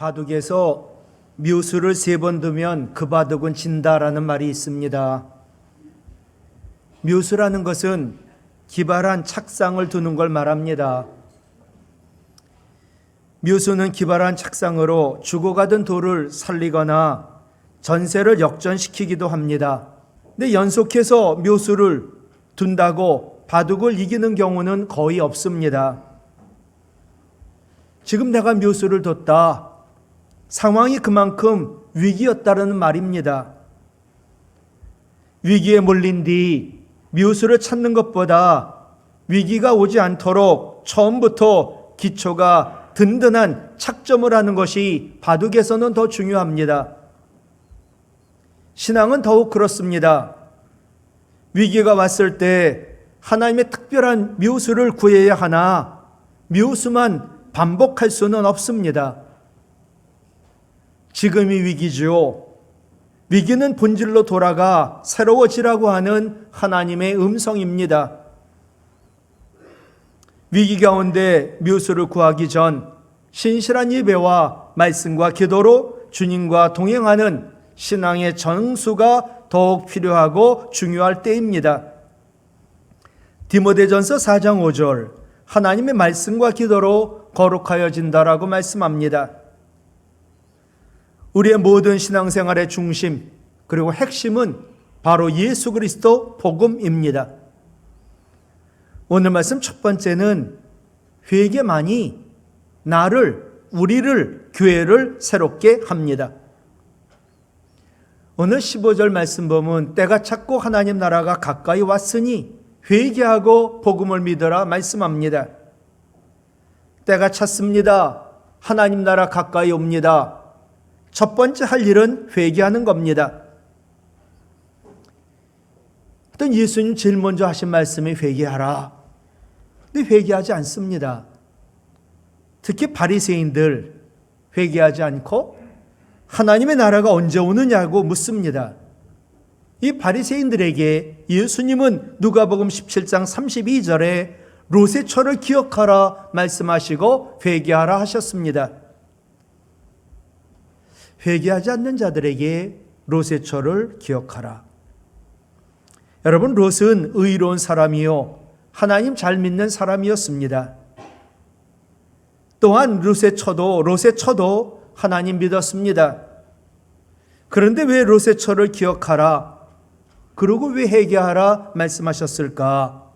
바둑에서 묘수를 3번 두면 그 바둑은 진다라는 말이 있습니다. 묘수라는 것은 기발한 착상을 두는 걸 말합니다. 묘수는 기발한 착상으로 죽어가던 돌을 살리거나 전세를 역전시키기도 합니다. 근데 연속해서 묘수를 둔다고 바둑을 이기는 경우는 거의 없습니다. 지금 내가 묘수를 뒀다. 상황이 그만큼 위기였다는 말입니다. 위기에 몰린 뒤 묘수를 찾는 것보다 위기가 오지 않도록 처음부터 기초가 든든한 착점을 하는 것이 바둑에서는 더 중요합니다. 신앙은 더욱 그렇습니다. 위기가 왔을 때 하나님의 특별한 묘수를 구해야 하나 묘수만 반복할 수는 없습니다. 지금이 위기죠. 위기는 본질로 돌아가 새로워지라고 하는 하나님의 음성입니다. 위기 가운데 묘수를 구하기 전 신실한 예배와 말씀과 기도로 주님과 동행하는 신앙의 정수가 더욱 필요하고 중요할 때입니다. 디모데전서 4장 5절 하나님의 말씀과 기도로 거룩하여진다라고 말씀합니다. 우리의 모든 신앙생활의 중심 그리고 핵심은 바로 예수 그리스도 복음입니다. 오늘 말씀 첫 번째는 회개만이 나를, 우리를, 교회를 새롭게 합니다. 오늘 15절 말씀 보면 때가 찼고 하나님 나라가 가까이 왔으니 회개하고 복음을 믿으라 말씀합니다. 때가 찼습니다. 하나님 나라 가까이 옵니다. 첫 번째 할 일은 회개하는 겁니다. 또 예수님 제일 먼저 하신 말씀이 회개하라. 근데 회개하지 않습니다. 특히 바리새인들 회개하지 않고 하나님의 나라가 언제 오느냐고 묻습니다. 이 바리새인들에게 예수님은 누가복음 17장 32절에 로세초를 기억하라 말씀하시고 회개하라 하셨습니다. 회개하지 않는 자들에게 롯의 기억하라. 여러분, 롯은 의로운 사람이요 하나님 잘 믿는 사람이었습니다. 또한 롯의 처도 하나님 믿었습니다. 그런데 왜 롯의 처를 기억하라 그리고 왜 회개하라 말씀하셨을까?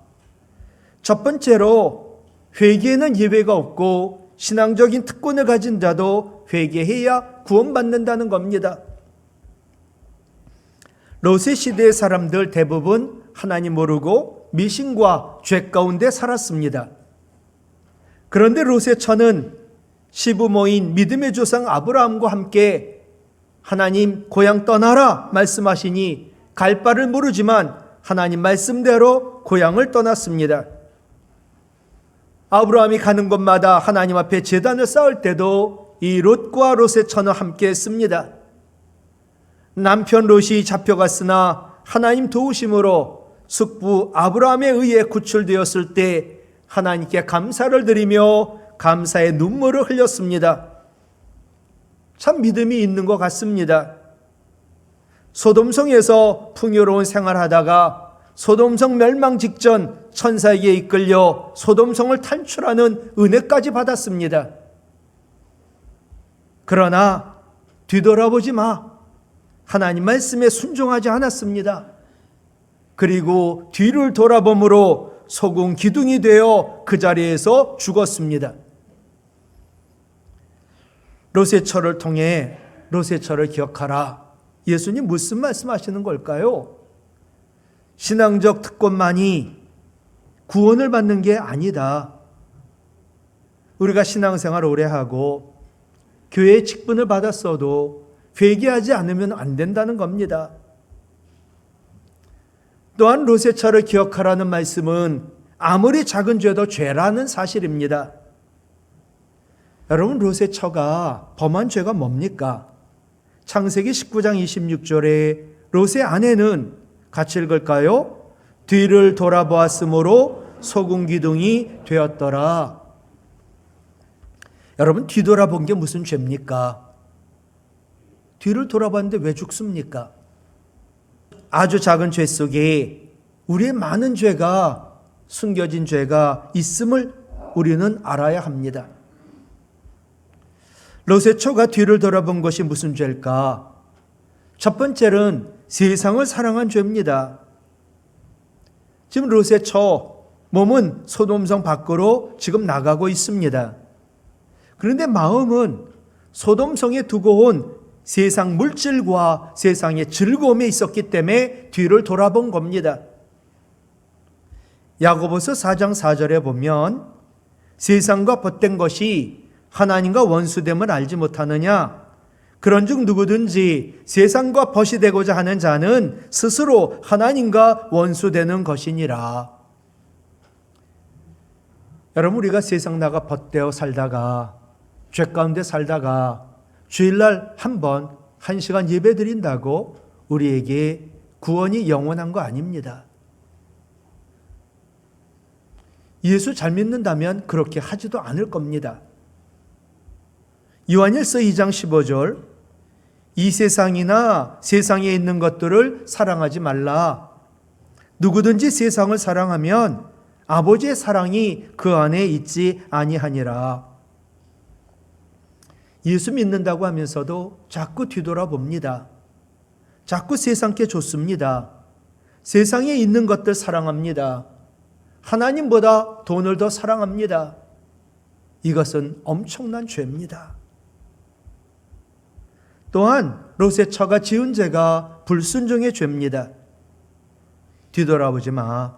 첫 번째로 회개에는 예외가 없고 신앙적인 특권을 가진 자도 회개해야 구원받는다는 겁니다. 롯의 시대의 사람들 대부분 하나님 모르고 미신과 죄 가운데 살았습니다. 그런데 롯의 처는 시부모인 믿음의 조상 아브라함과 함께 하나님 고향 떠나라 말씀하시니 갈 바를 모르지만 하나님 말씀대로 고향을 떠났습니다. 아브라함이 가는 곳마다 하나님 앞에 제단을 쌓을 때도 이 롯과 롯의 처는 함께 했습니다. 남편 롯이 잡혀갔으나 하나님 도우심으로 숙부 아브라함에 의해 구출되었을 때 하나님께 감사를 드리며 감사의 눈물을 흘렸습니다. 참 믿음이 있는 것 같습니다. 소돔성에서 풍요로운 생활하다가 소돔성 멸망 직전 천사에게 이끌려 소돔성을 탈출하는 은혜까지 받았습니다. 그러나 뒤돌아보지 마. 하나님 말씀에 순종하지 않았습니다. 그리고 뒤를 돌아봄으로 소금 기둥이 되어 그 자리에서 죽었습니다. 롯의 처를 통해 롯의 처를 기억하라. 예수님 무슨 말씀하시는 걸까요? 신앙적 특권만이 구원을 받는 게 아니다. 우리가 신앙생활 오래 하고 교회의 직분을 받았어도 회개하지 않으면 안 된다는 겁니다. 또한 롯의 처를 기억하라는 말씀은 아무리 작은 죄도 죄라는 사실입니다. 여러분, 롯의 처가 범한 죄가 뭡니까? 창세기 19장 26절에 롯의 아내는 같이 읽을까요? 뒤를 돌아보았으므로 소금 기둥이 되었더라. 여러분, 뒤돌아본 게 무슨 죄입니까? 뒤를 돌아봤는데 왜 죽습니까? 아주 작은 죄 속에 우리의 많은 죄가, 숨겨진 죄가 있음을 우리는 알아야 합니다. 롯의 처가 뒤를 돌아본 것이 무슨 죄일까? 첫 번째는 세상을 사랑한 죄입니다. 지금 롯의 처 몸은 소돔성 밖으로 지금 나가고 있습니다. 그런데 마음은 소돔성에 두고 온 세상 물질과 세상의 즐거움에 있었기 때문에 뒤를 돌아본 겁니다. 야고보서 4장 4절에 보면 세상과 벗된 것이 하나님과 원수됨을 알지 못하느냐? 그런즉 누구든지 세상과 벗이 되고자 하는 자는 스스로 하나님과 원수되는 것이니라. 여러분, 우리가 세상 나가 벗되어 살다가 죄 가운데 살다가 주일날 한 시간 예배 드린다고 우리에게 구원이 영원한 거 아닙니다. 예수 잘 믿는다면 그렇게 하지도 않을 겁니다. 요한일서 2장 15절, 이 세상이나 세상에 있는 것들을 사랑하지 말라. 누구든지 세상을 사랑하면 아버지의 사랑이 그 안에 있지 아니하니라. 예수 믿는다고 하면서도 자꾸 뒤돌아봅니다. 자꾸 세상께 좋습니다. 세상에 있는 것들 사랑합니다. 하나님보다 돈을 더 사랑합니다. 이것은 엄청난 죄입니다. 또한 롯의 처가 지은 죄가 불순종의 죄입니다. 뒤돌아보지 마.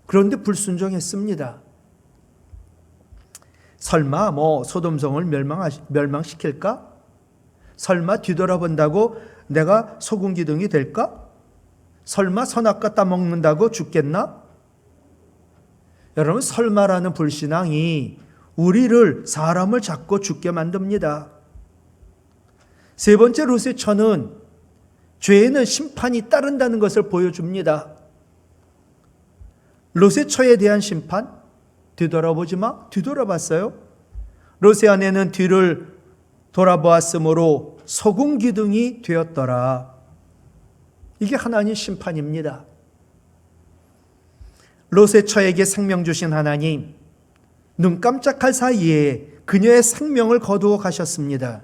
그런데 불순종했습니다. 설마 소돔성을 멸망시킬까? 설마 뒤돌아본다고 내가 소금 기둥이 될까? 설마 선악과 따먹는다고 죽겠나? 여러분, 설마라는 불신앙이 우리를, 사람을 자꾸 죽게 만듭니다. 세 번째, 롯의 처는 죄에는 심판이 따른다는 것을 보여줍니다. 롯의 처에 대한 심판? 뒤돌아보지 마. 뒤돌아봤어요. 롯의 아내는 뒤를 돌아보았으므로 소금 기둥이 되었더라. 이게 하나님 심판입니다. 롯의 처에게 생명 주신 하나님, 눈 깜짝할 사이에 그녀의 생명을 거두어 가셨습니다.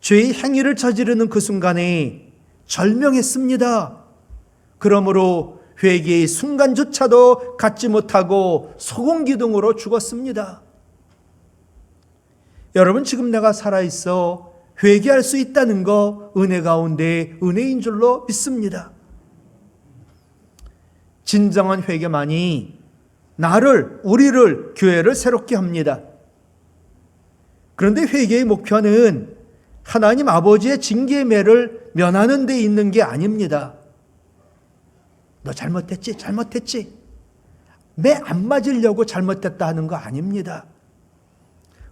죄의 행위를 저지르는 그 순간에 절명했습니다. 그러므로 회개의 순간조차도 갖지 못하고 소금 기둥으로 죽었습니다. 여러분, 지금 내가 살아있어 회개할 수 있다는 거 은혜 가운데 은혜인 줄로 믿습니다. 진정한 회개만이 우리를, 교회를 새롭게 합니다. 그런데 회개의 목표는 하나님 아버지의 징계의 매를 면하는 데 있는 게 아닙니다. 너 잘못했지. 매 안 맞으려고 잘못했다 하는 거 아닙니다.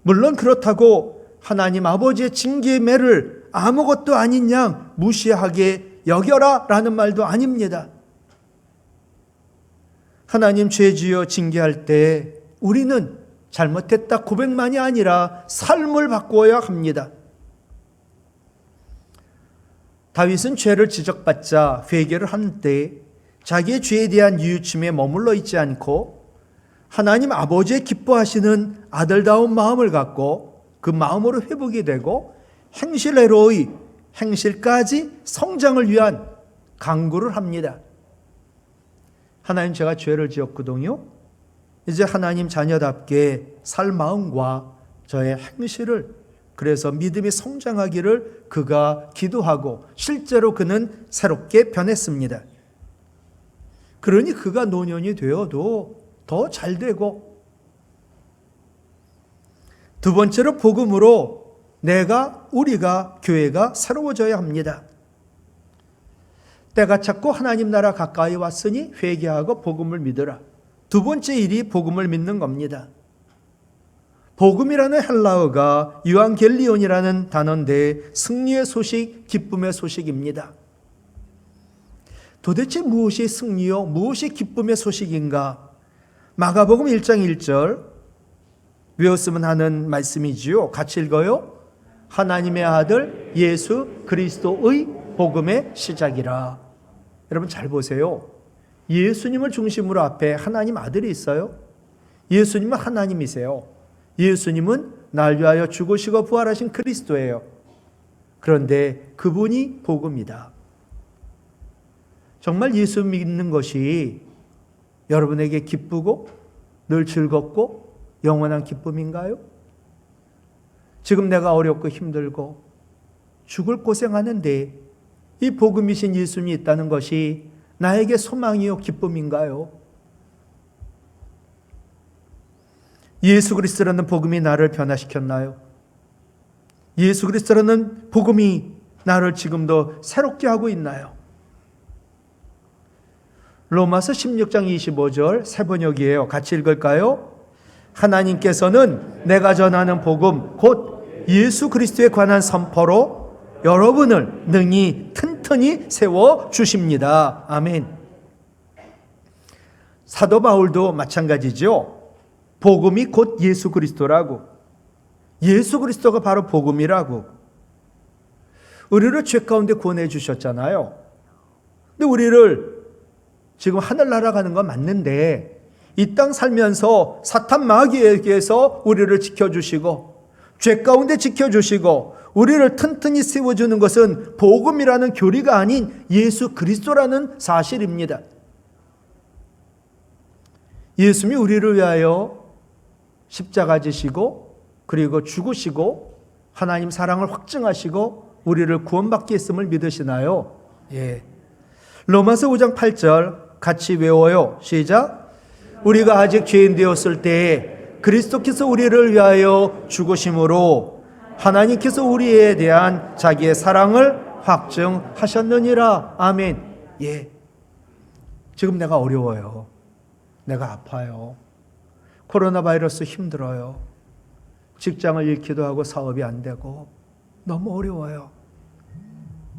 물론 그렇다고 하나님 아버지의 징계의 매를 아무것도 아닌 양 무시하게 여겨라 라는 말도 아닙니다. 하나님 죄지어 징계할 때 우리는 잘못했다 고백만이 아니라 삶을 바꾸어야 합니다. 다윗은 죄를 지적받자 회개를 하는데 자기의 죄에 대한 뉘우침에 머물러 있지 않고 하나님 아버지의 기뻐하시는 아들다운 마음을 갖고 그 마음으로 회복이 되고 행실애로의 행실까지 성장을 위한 강구를 합니다. 하나님, 제가 죄를 지었거든요. 이제 하나님 자녀답게 살 마음과 저의 행실을, 그래서 믿음이 성장하기를 그가 기도하고 실제로 그는 새롭게 변했습니다. 그러니 그가 노년이 되어도 더 잘되고, 두 번째로 복음으로 우리가 교회가 새로워져야 합니다. 때가 찼고 하나님 나라 가까이 왔으니 회개하고 복음을 믿으라. 두 번째 일이 복음을 믿는 겁니다. 복음이라는 헬라어가 유앙겔리온이라는 단어인데 승리의 소식, 기쁨의 소식입니다. 도대체 무엇이 승리요? 무엇이 기쁨의 소식인가? 마가복음 1장 1절, 외웠으면 하는 말씀이지요. 같이 읽어요. 하나님의 아들 예수 그리스도의 복음의 시작이라. 여러분 잘 보세요. 예수님을 중심으로 앞에 하나님 아들이 있어요. 예수님은 하나님이세요. 예수님은 날 위하여 죽으시고 부활하신 그리스도예요. 그런데 그분이 복음이다. 정말 예수 믿는 것이 여러분에게 기쁘고 늘 즐겁고 영원한 기쁨인가요? 지금 내가 어렵고 힘들고 죽을 고생하는데 이 복음이신 예수님이 있다는 것이 나에게 소망이요 기쁨인가요? 예수 그리스도라는 복음이 나를 변화시켰나요? 예수 그리스도라는 복음이 나를 지금도 새롭게 하고 있나요? 로마서 16장 25절 새 번역이에요. 같이 읽을까요? 하나님께서는 내가 전하는 복음 곧 예수 그리스도에 관한 선포로 여러분을 능히 튼튼히 세워 주십니다. 아멘. 사도 바울도 마찬가지죠. 복음이 곧 예수 그리스도라고. 예수 그리스도가 바로 복음이라고. 우리를 죄 가운데 구원해 주셨잖아요. 근데 우리를 지금 하늘나라 가는 건 맞는데 이 땅 살면서 사탄 마귀에게서 우리를 지켜주시고 죄 가운데 지켜주시고 우리를 튼튼히 세워주는 것은 복음이라는 교리가 아닌 예수 그리스도라는 사실입니다. 예수님이 우리를 위하여 십자가 지시고 그리고 죽으시고 하나님 사랑을 확증하시고 우리를 구원받게 했음을 믿으시나요? 예. 로마서 5장 8절 같이 외워요. 시작. 우리가 아직 죄인 되었을 때에 그리스도께서 우리를 위하여 죽으심으로 하나님께서 우리에 대한 자기의 사랑을 확증하셨느니라. 아멘. 예. 지금 내가 어려워요. 내가 아파요. 코로나 바이러스 힘들어요. 직장을 잃기도 하고 사업이 안 되고 너무 어려워요.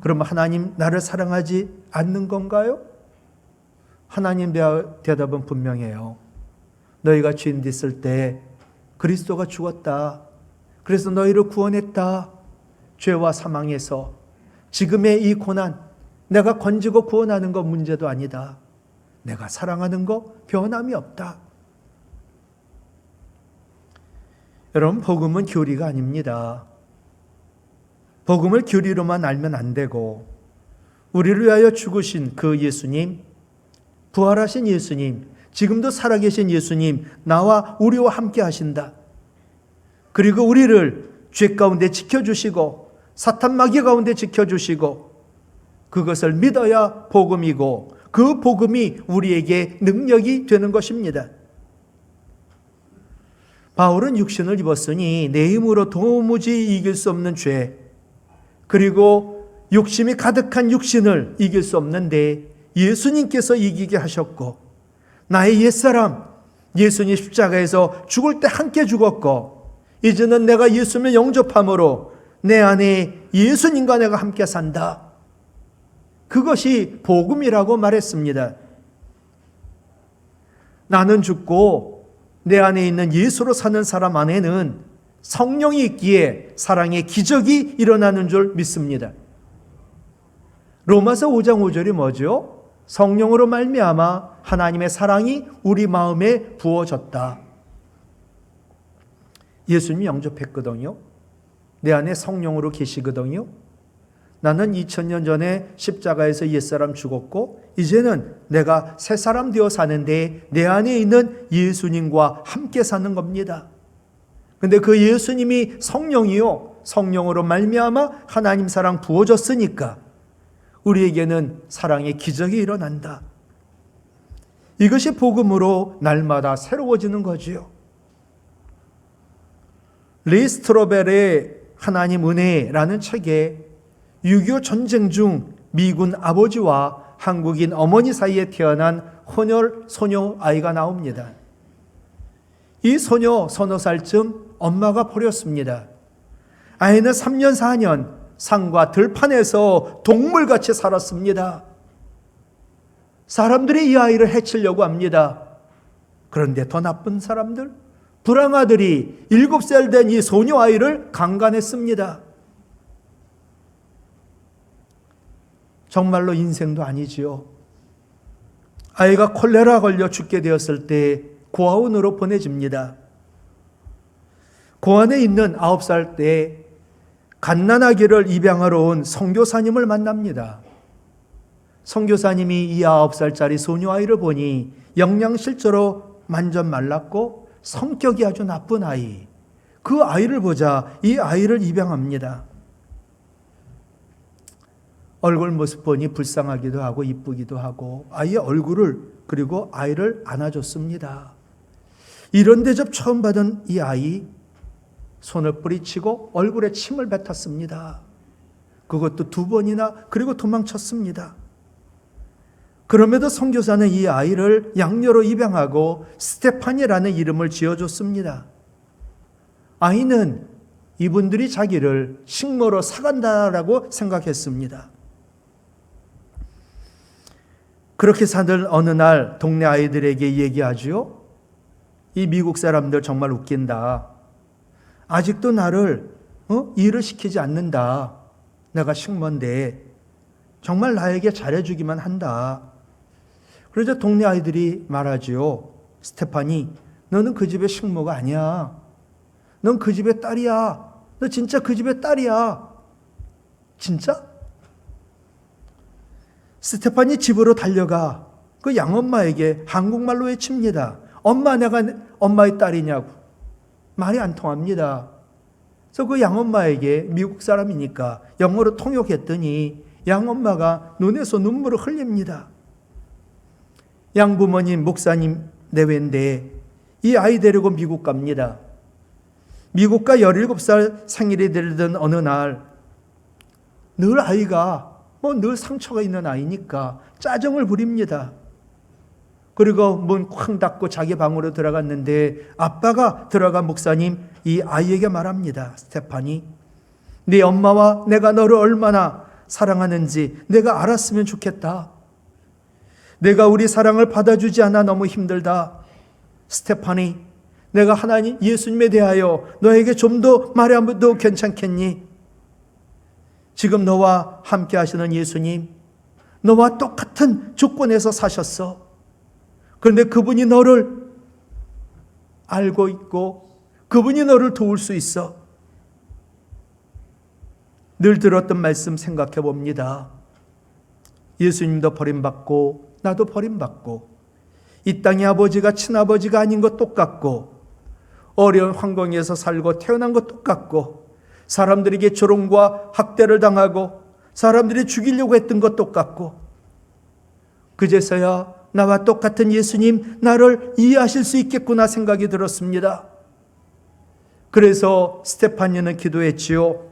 그러면 하나님 나를 사랑하지 않는 건가요? 하나님 대답은 분명해요. 너희가 죄인 됐을 때 그리스도가 죽었다. 그래서 너희를 구원했다. 죄와 사망에서 지금의 이 고난 내가 건지고 구원하는 거 문제도 아니다. 내가 사랑하는 거 변함이 없다. 여러분 복음은 교리가 아닙니다. 복음을 교리로만 알면 안 되고 우리를 위하여 죽으신 그 예수님, 부활하신 예수님, 지금도 살아계신 예수님, 나와 우리와 함께 하신다. 그리고 우리를 죄 가운데 지켜주시고 사탄 마귀 가운데 지켜주시고 그것을 믿어야 복음이고 그 복음이 우리에게 능력이 되는 것입니다. 바울은 육신을 입었으니 내 힘으로 도무지 이길 수 없는 죄 그리고 욕심이 가득한 육신을 이길 수 없는데 예수님께서 이기게 하셨고 나의 옛사람 예수님 십자가에서 죽을 때 함께 죽었고 이제는 내가 예수님을 영접함으로 내 안에 예수님과 내가 함께 산다. 그것이 복음이라고 말했습니다. 나는 죽고 내 안에 있는 예수로 사는 사람 안에는 성령이 있기에 사랑의 기적이 일어나는 줄 믿습니다. 로마서 5장 5절이 뭐죠? 성령으로 말미암아 하나님의 사랑이 우리 마음에 부어졌다. 예수님이 영접했거든요. 내 안에 성령으로 계시거든요. 나는 2000년 전에 십자가에서 옛사람 죽었고 이제는 내가 새 사람 되어 사는데 내 안에 있는 예수님과 함께 사는 겁니다. 근데 그 예수님이 성령이요. 성령으로 말미암아 하나님 사랑 부어졌으니까 우리에게는 사랑의 기적이 일어난다. 이것이 복음으로 날마다 새로워지는 거지요. 리 스트로벨의 하나님 은혜라는 책에 6.25 전쟁 중 미군 아버지와 한국인 어머니 사이에 태어난 혼혈 소녀 아이가 나옵니다. 이 소녀 서너 살쯤 엄마가 버렸습니다. 아이는 3년 4년 산과 들판에서 동물같이 살았습니다. 사람들이 이 아이를 해치려고 합니다. 그런데 더 나쁜 사람들, 불황아들이 7살 된 이 소녀 아이를 강간했습니다. 정말로 인생도 아니지요. 아이가 콜레라 걸려 죽게 되었을 때 고아원으로 보내집니다. 고아원에 있는 9살 때 갓난아기를 입양하러 온 선교사님을 만납니다. 선교사님이 이 9살짜리 소녀 아이를 보니 영양실조로 완전 말랐고 성격이 아주 나쁜 아이. 그 아이를 보자 이 아이를 입양합니다. 얼굴 모습 보니 불쌍하기도 하고 이쁘기도 하고 아이의 얼굴을 그리고 아이를 안아줬습니다. 이런 대접 처음 받은 이 아이 손을 뿌리치고 얼굴에 침을 뱉었습니다. 그것도 2번이나 그리고 도망쳤습니다. 그럼에도 선교사는 이 아이를 양녀로 입양하고 스테파니라는 이름을 지어줬습니다. 아이는 이분들이 자기를 식모로 사간다라고 생각했습니다. 그렇게 사는 어느 날 동네 아이들에게 얘기하죠. 이 미국 사람들 정말 웃긴다. 아직도 나를 일을 시키지 않는다. 내가 식모인데 정말 나에게 잘해주기만 한다. 그러자 동네 아이들이 말하지요. 스테파니, 너는 그 집의 식모가 아니야. 넌 그 집의 딸이야. 너 진짜 그 집의 딸이야. 진짜? 스테파니 집으로 달려가 그 양엄마에게 한국말로 외칩니다. 엄마, 내가 엄마의 딸이냐고. 말이 안 통합니다. 그래서 그 양엄마에게 미국 사람이니까 영어로 통역했더니 양엄마가 눈에서 눈물을 흘립니다. 양부모님, 목사님 내외인데 이 아이 데리고 미국 갑니다. 미국 가 17살 생일이 되던 어느 날 늘 아이가 늘 상처가 있는 아이니까 짜증을 부립니다. 그리고 문 쾅 닫고 자기 방으로 들어갔는데 아빠가 들어간 목사님 이 아이에게 말합니다. 스테파니, 네 엄마와 내가 너를 얼마나 사랑하는지 내가 알았으면 좋겠다. 내가 우리 사랑을 받아주지 않아 너무 힘들다. 스테파니, 내가 하나님 예수님에 대하여 너에게 좀 더 말해도 괜찮겠니? 지금 너와 함께 하시는 예수님, 너와 똑같은 조건에서 사셨어. 그런데 그분이 너를 알고 있고 그분이 너를 도울 수 있어. 늘 들었던 말씀 생각해 봅니다. 예수님도 버림받고 나도 버림받고 이 땅의 아버지가 친아버지가 아닌 것 똑같고 어려운 환경에서 살고 태어난 것 똑같고 사람들에게 조롱과 학대를 당하고 사람들이 죽이려고 했던 것 똑같고 그제서야 나와 똑같은 예수님 나를 이해하실 수 있겠구나 생각이 들었습니다. 그래서 스테파니는 기도했지요.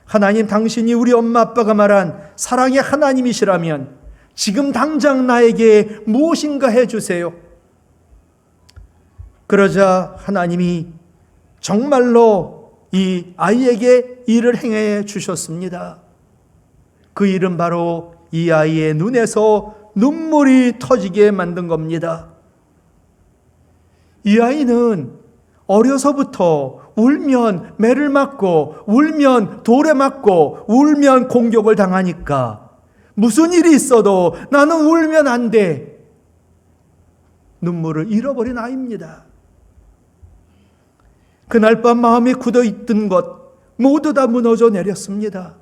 하나님, 당신이 우리 엄마 아빠가 말한 사랑의 하나님이시라면 지금 당장 나에게 무엇인가 해주세요. 그러자 하나님이 정말로 이 아이에게 일을 행해 주셨습니다. 그 일은 바로 이 아이의 눈에서 눈물이 터지게 만든 겁니다. 이 아이는 어려서부터 울면 매를 맞고 울면 돌에 맞고 울면 공격을 당하니까 무슨 일이 있어도 나는 울면 안 돼. 눈물을 잃어버린 아이입니다. 그날 밤 마음에 굳어있던 것 모두 다 무너져 내렸습니다.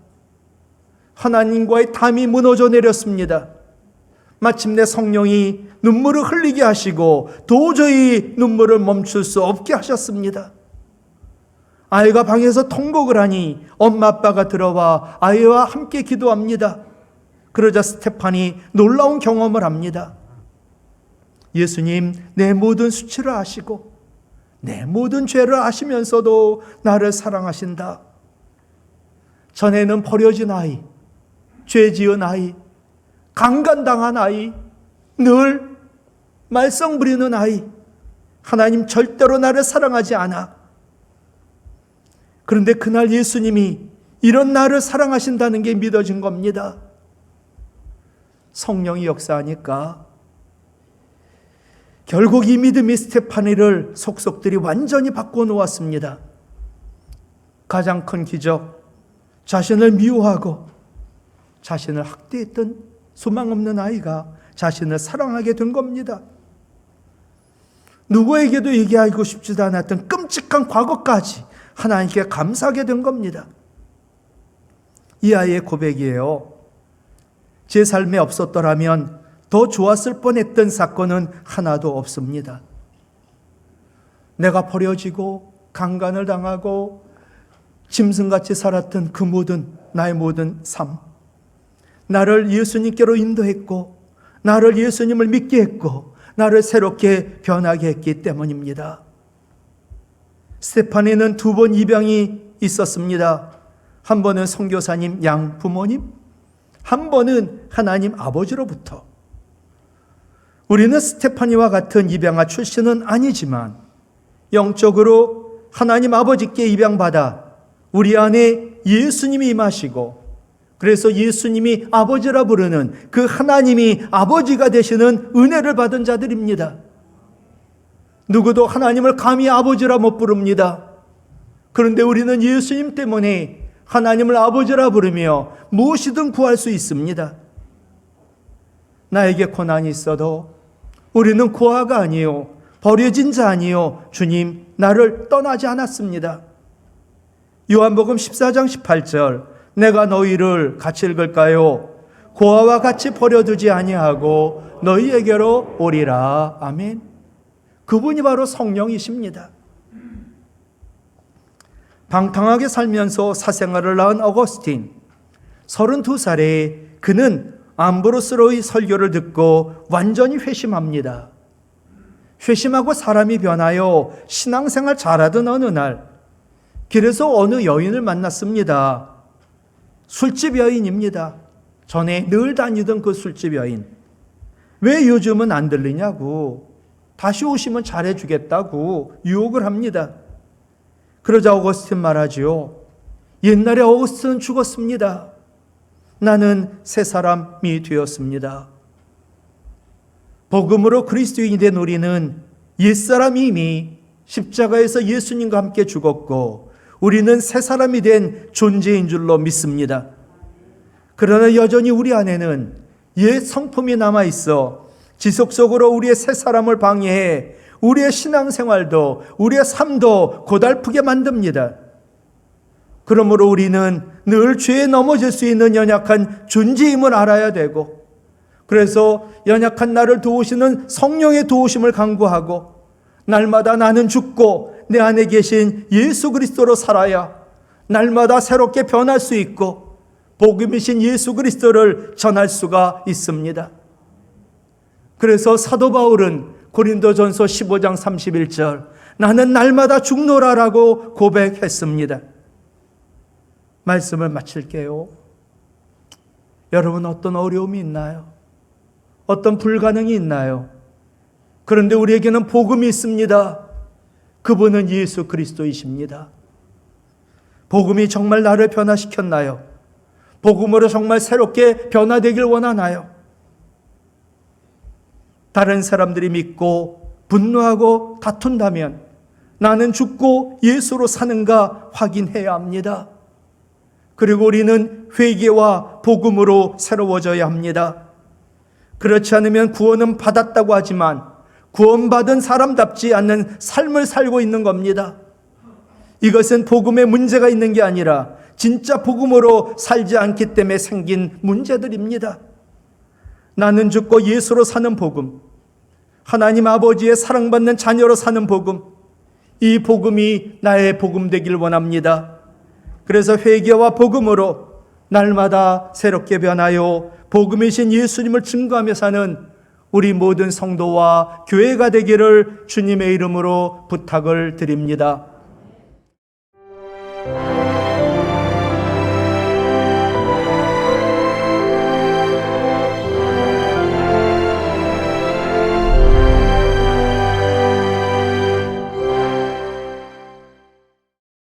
하나님과의 담이 무너져 내렸습니다. 마침내 성령이 눈물을 흘리게 하시고 도저히 눈물을 멈출 수 없게 하셨습니다. 아이가 방에서 통곡을 하니 엄마 아빠가 들어와 아이와 함께 기도합니다. 그러자 스테파니 놀라운 경험을 합니다. 예수님, 내 모든 수치를 아시고 내 모든 죄를 아시면서도 나를 사랑하신다. 전에는 버려진 아이, 죄 지은 아이, 강간당한 아이, 늘 말썽 부리는 아이, 하나님 절대로 나를 사랑하지 않아. 그런데 그날 예수님이 이런 나를 사랑하신다는 게 믿어진 겁니다. 성령이 역사하니까 결국 이 믿음이 스테파니를 속속들이 완전히 바꿔놓았습니다. 가장 큰 기적, 자신을 미워하고 자신을 학대했던 소망 없는 아이가 자신을 사랑하게 된 겁니다. 누구에게도 얘기하고 싶지도 않았던 끔찍한 과거까지 하나님께 감사하게 된 겁니다. 이 아이의 고백이에요. 제 삶에 없었더라면 더 좋았을 뻔했던 사건은 하나도 없습니다. 내가 버려지고 강간을 당하고 짐승같이 살았던 그 나의 모든 삶, 나를 예수님께로 인도했고 나를 예수님을 믿게 했고 나를 새롭게 변하게 했기 때문입니다. 스테파니는 2번 입양이 있었습니다. 한 번은 선교사님 양 부모님, 한 번은 하나님 아버지로부터. 우리는 스테파니와 같은 입양아 출신은 아니지만 영적으로 하나님 아버지께 입양받아 우리 안에 예수님이 임하시고, 그래서 예수님이 아버지라 부르는 그 하나님이 아버지가 되시는 은혜를 받은 자들입니다. 누구도 하나님을 감히 아버지라 못 부릅니다. 그런데 우리는 예수님 때문에 하나님을 아버지라 부르며 무엇이든 구할 수 있습니다. 나에게 고난이 있어도 우리는 고아가 아니요 버려진 자 아니요 주님 나를 떠나지 않았습니다. 요한복음 14장 18절, 내가 너희를 같이 읽을까요? 고아와 같이 버려두지 아니하고 너희에게로 오리라. 아멘. 그분이 바로 성령이십니다. 방탕하게 살면서 사생활을 낳은 어거스틴, 32살에 그는 암브로스로의 설교를 듣고 완전히 회심합니다. 회심하고 사람이 변하여 신앙생활 잘하던 어느 날 길에서 어느 여인을 만났습니다. 술집 여인입니다. 전에 늘 다니던 그 술집 여인. 왜 요즘은 안 들리냐고, 다시 오시면 잘해주겠다고 유혹을 합니다. 그러자 어거스틴 말하지요. 옛날에 어거스틴은 죽었습니다. 나는 새 사람이 되었습니다. 복음으로 그리스도인이 된 우리는 옛사람이 이미 십자가에서 예수님과 함께 죽었고 우리는 새 사람이 된 존재인 줄로 믿습니다. 그러나 여전히 우리 안에는 옛 성품이 남아있어 지속적으로 우리의 새 사람을 방해해 우리의 신앙생활도 우리의 삶도 고달프게 만듭니다. 그러므로 우리는 늘 죄에 넘어질 수 있는 연약한 존재임을 알아야 되고, 그래서 연약한 나를 도우시는 성령의 도우심을 간구하고, 날마다 나는 죽고 내 안에 계신 예수 그리스도로 살아야 날마다 새롭게 변할 수 있고 복음이신 예수 그리스도를 전할 수가 있습니다. 그래서 사도 바울은 고린도전서 15장 31절, 나는 날마다 죽노라라고 고백했습니다. 말씀을 마칠게요. 여러분, 어떤 어려움이 있나요? 어떤 불가능이 있나요? 그런데 우리에게는 복음이 있습니다. 그분은 예수 그리스도이십니다. 복음이 정말 나를 변화시켰나요? 복음으로 정말 새롭게 변화되길 원하나요? 다른 사람들이 믿고 분노하고 다툰다면 나는 죽고 예수로 사는가 확인해야 합니다. 그리고 우리는 회개와 복음으로 새로워져야 합니다. 그렇지 않으면 구원은 받았다고 하지만 구원받은 사람답지 않는 삶을 살고 있는 겁니다. 이것은 복음에 문제가 있는 게 아니라 진짜 복음으로 살지 않기 때문에 생긴 문제들입니다. 나는 죽고 예수로 사는 복음, 하나님 아버지의 사랑받는 자녀로 사는 복음, 이 복음이 나의 복음 되길 원합니다. 그래서 회개와 복음으로 날마다 새롭게 변하여 복음이신 예수님을 증거하며 사는 우리 모든 성도와 교회가 되기를 주님의 이름으로 부탁을 드립니다.